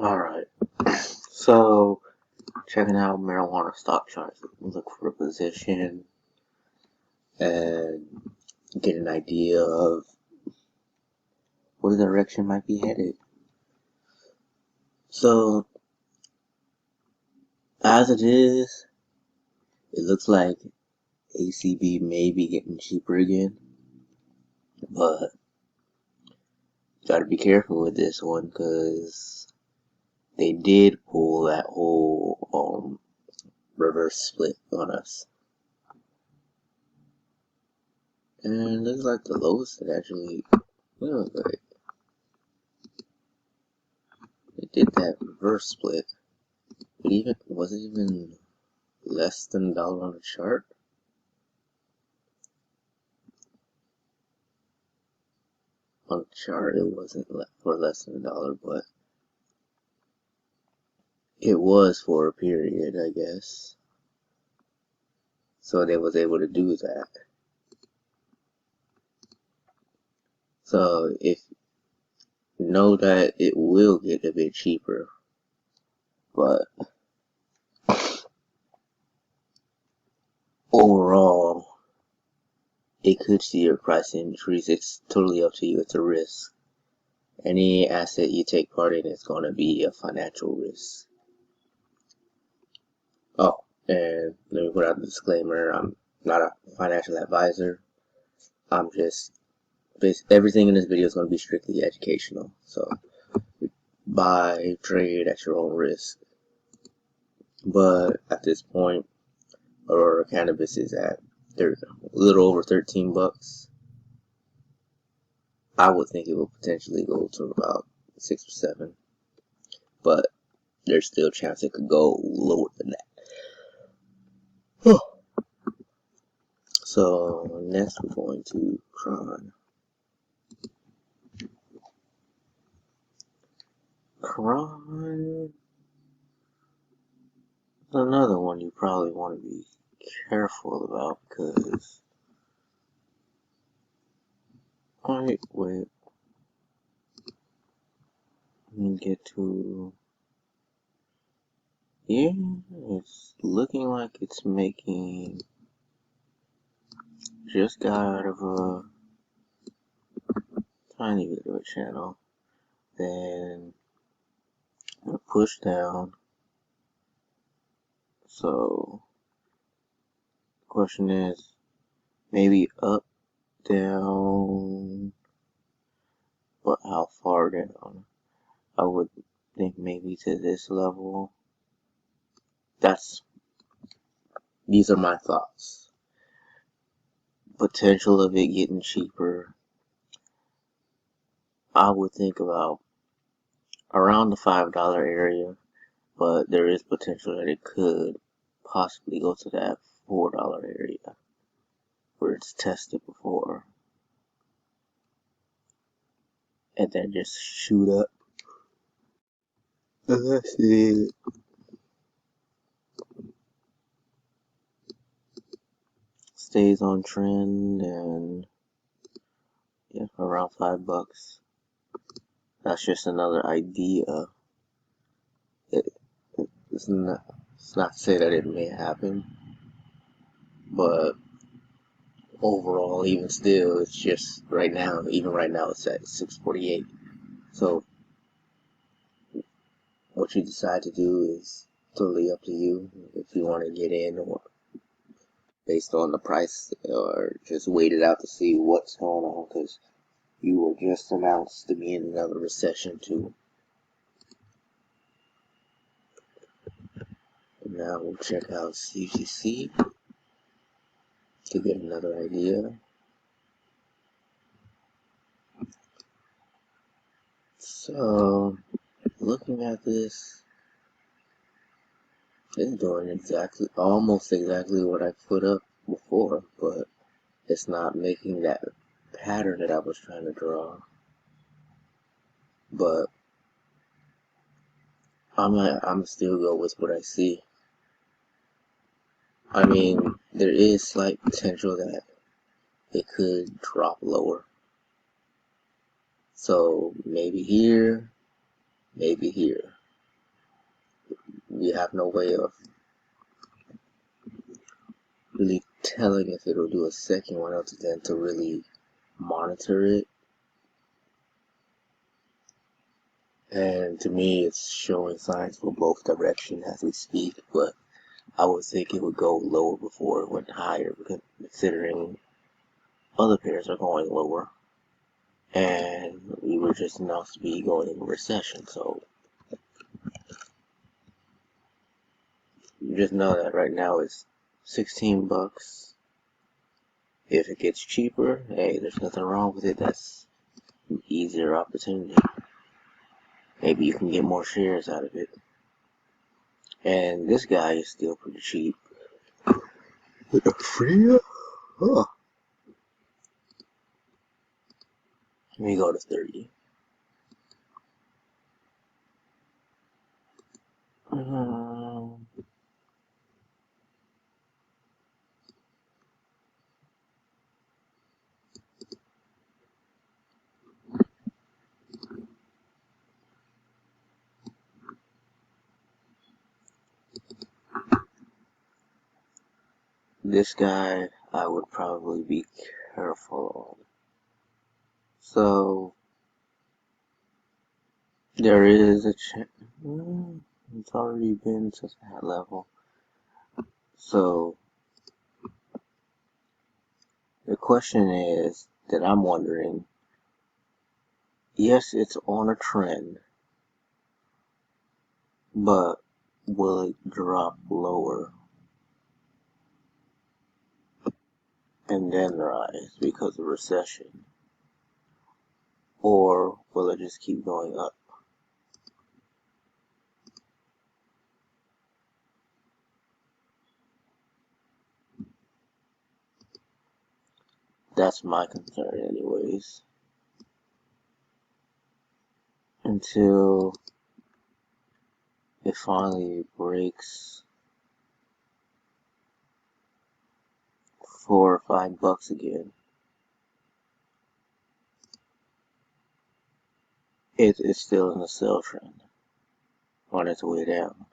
Alright, so checking out marijuana stock charts, look for a position and get an idea of what direction might be headed. So, as it is, it looks like ACB may be getting cheaper again, but you gotta be careful with this one because they did pull that whole reverse split on us. And it looks like the lowest it actually was like it did that reverse split. It wasn't even less than $1 on the chart. On the chart, it wasn't for less than $1, but it was for a period, I guess. So they was able to do that. So if you know that it will get a bit cheaper, but overall, it could see your price increase. It's totally up to you. It's a risk. Any asset you take part in is going to be a financial risk. Oh, and let me put out a disclaimer. I'm not a financial advisor. I'm just everything in this video is going to be strictly educational. So buy, trade at your own risk. But at this point, Aurora Cannabis is at a little over 13 bucks. I would think it will potentially go to about 6 or 7, but there's still a chance it could go lower than that. So next we're going to Cron. Cron, another one you probably want to be careful about because wait, let me get to here. It's looking like it's making just got out of a tiny bit of a channel, then a push down. So the question is maybe up, down, but how far down? I would think maybe to this level. These are my thoughts. Potential of it getting cheaper, I would think about around the $5 area, but there is potential that it could possibly go to that $4 area where it's tested before and then just shoot up. Let's see. Stays on trend and yeah, around $5. That's just another idea. It's not to say that it may happen, but overall, even still, it's just even right now, it's at 648. So what you decide to do is totally up to you. If you want to get in or based on the price, or just wait it out to see what's going on, because you were just announced to be in another recession too. And now we'll check out CGC to get another idea. So looking at this, it's doing almost exactly what I put up before, but it's not making that pattern that I was trying to draw. But I'm still go with what I see. I mean, there is slight potential that it could drop lower. So maybe here, maybe here. we have no way of really telling if it'll do a second one other than to really monitor it. And to me, it's showing signs for both directions as we speak, but I would think it would go lower before it went higher, considering other pairs are going lower. And we were just announced to be going into recession, so you just know that right now it's 16 bucks. If it gets cheaper, hey, there's nothing wrong with it. That's an easier opportunity. Maybe you can get more shares out of it. And this guy is still pretty cheap. With a free? Huh. Let me go to 30. This guy, I would probably be careful on. So, there is a chance. It's already been to that level. So, the question is that I'm wondering, yes, it's on a trend, but will it drop lower and then rise because of recession? Or will it just keep going up? That's my concern anyways. Until it finally breaks $4 or $5 again. It's still in the sell trend on its way down.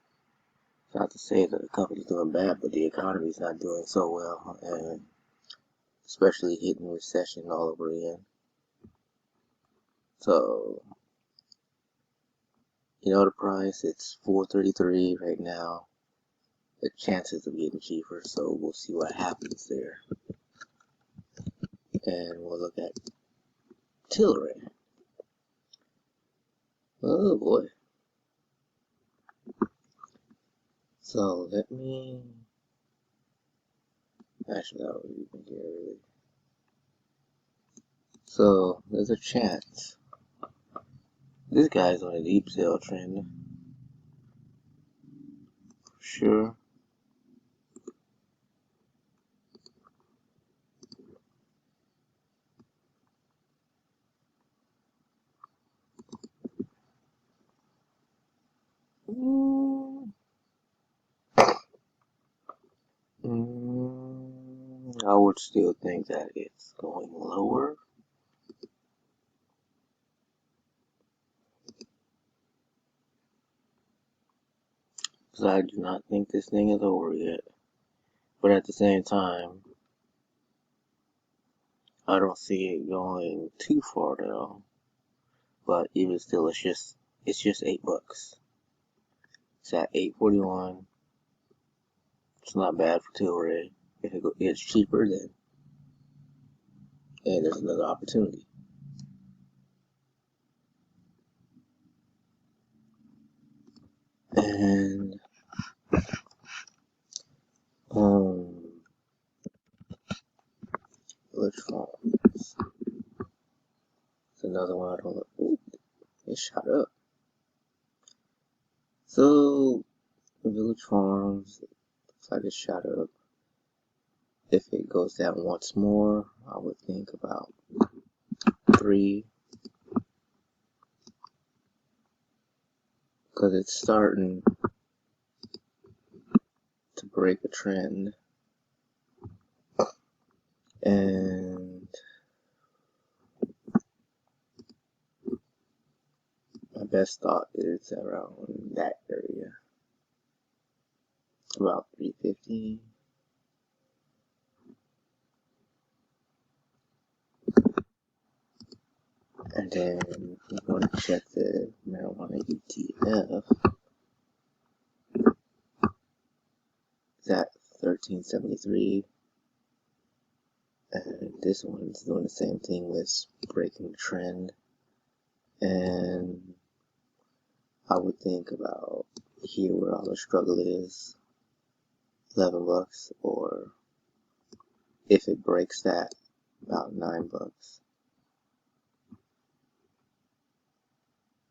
It's not to say that the company's doing bad, but the economy's not doing so well, and especially hitting recession all over again. So, you know the price, it's $4.33 right now. The chances of getting cheaper, so we'll see what happens there. And we'll look at Tilray. Oh boy. So let me, actually I don't even care really. So there's a chance. This guy's on a deep sell trend. Sure. I would still think that it's going lower. Because I do not think this thing is over yet. But at the same time, I don't see it going too far down. But even still, it's just $8. It's at $8.41. It's not bad for Tilray. If it gets cheaper, then and there's another opportunity. And Village Farms. It's another one I don't know. Ooh, it shot up. So Village Farms looks like it shot up. If it goes down once more, I would think about 3. Because it's starting to break a trend. And my best thought is around that area. about 350. And then we're going to check the marijuana ETF. It's at 1373. And this one's doing the same thing with breaking trend. And I would think about here where all the struggle is, $11, or if it breaks that, about $9.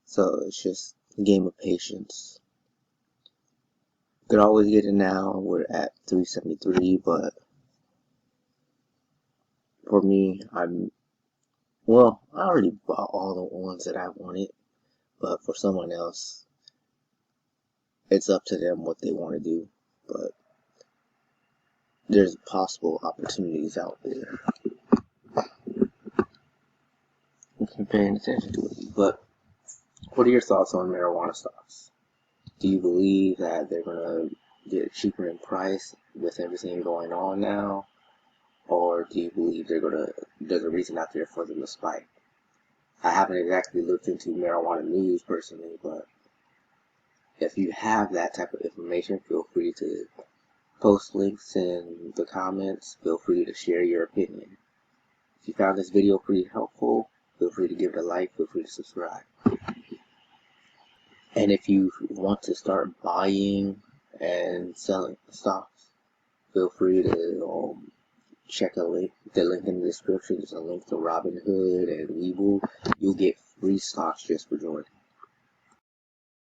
So it's just a game of patience. Could always get it now. We're at 373, but for me, I already bought all the ones that I wanted, but for someone else, it's up to them what they want to do. But there's possible opportunities out there. I'm paying attention to it. But what are your thoughts on marijuana stocks? Do you believe that they're gonna get cheaper in price with everything going on now? Or do you believe there's a reason out there for them to spike? I haven't exactly looked into marijuana news personally, but if you have that type of information, feel free to post links in the comments. Feel free to share your opinion. If you found this video pretty helpful, feel free to give it a like, feel free to subscribe. And if you want to start buying and selling stocks, feel free to check the link in the description. There's a link to Robinhood and Webull. You'll get free stocks just for joining.